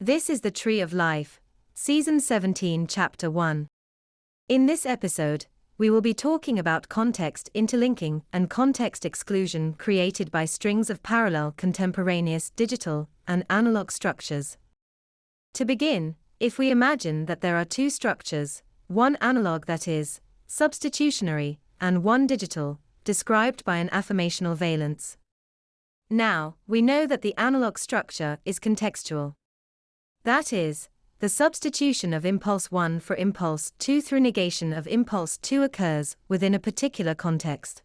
This is the Tree of Life, Season 17, Chapter 1. In this episode, we will be talking about context interlinking and context exclusion created by strings of parallel contemporaneous digital and analog structures. To begin, if we imagine that there are two structures, one analog that is substitutionary and one digital, described by an affirmational valence. Now, we know that the analog structure is contextual. That is, the substitution of impulse 1 for impulse 2 through negation of impulse 2 occurs within a particular context.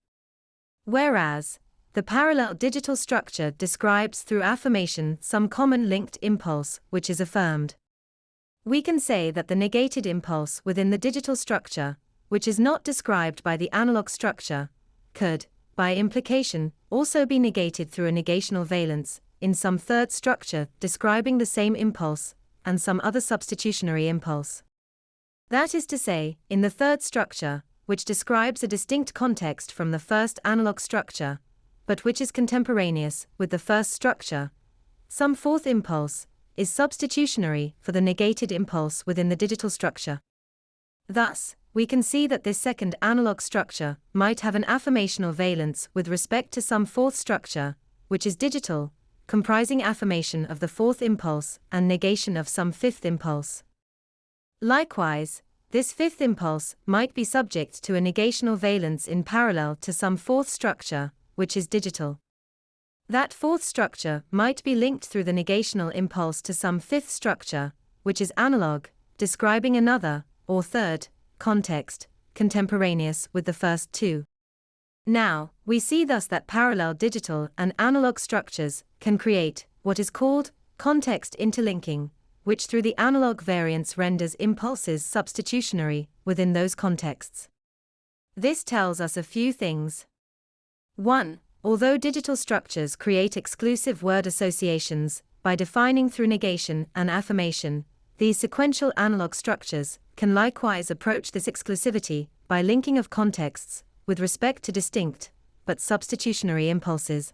Whereas, the parallel digital structure describes through affirmation some common linked impulse which is affirmed. We can say that the negated impulse within the digital structure, which is not described by the analog structure, could, by implication, also be negated through a negational valence in some third structure describing the same impulse and some other substitutionary impulse. That is to say, in the third structure, which describes a distinct context from the first analog structure, but which is contemporaneous with the first structure, some fourth impulse is substitutionary for the negated impulse within the digital structure. Thus, we can see that this second analog structure might have an affirmational valence with respect to some fourth structure, which is digital, comprising affirmation of the fourth impulse and negation of some fifth impulse. Likewise, this fifth impulse might be subject to a negational valence in parallel to some fourth structure, which is digital. That fourth structure might be linked through the negational impulse to some fifth structure, which is analog, describing another, or third, context, contemporaneous with the first two. Now, we see thus that parallel digital and analog structures can create what is called context interlinking, which through the analog variance renders impulses substitutionary within those contexts. This tells us a few things. 1. Although digital structures create exclusive word associations, by defining through negation and affirmation, these sequential analog structures can likewise approach this exclusivity by linking of contexts with respect to distinct, but substitutionary impulses.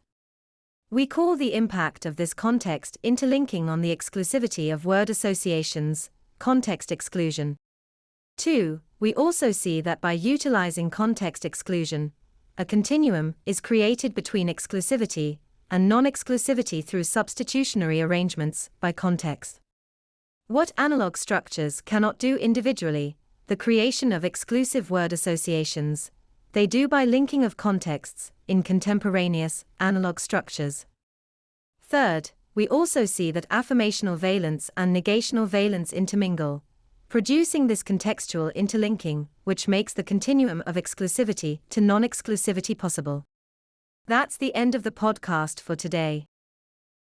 We call the impact of this context interlinking on the exclusivity of word associations, context exclusion. 2. We also see that by utilizing context exclusion, a continuum is created between exclusivity and non-exclusivity through substitutionary arrangements by context. What analog structures cannot do individually, the creation of exclusive word associations, they do by linking of contexts in contemporaneous analog structures. Third, we also see that affirmational valence and negational valence intermingle, producing this contextual interlinking, which makes the continuum of exclusivity to non-exclusivity possible. That's the end of the podcast for today.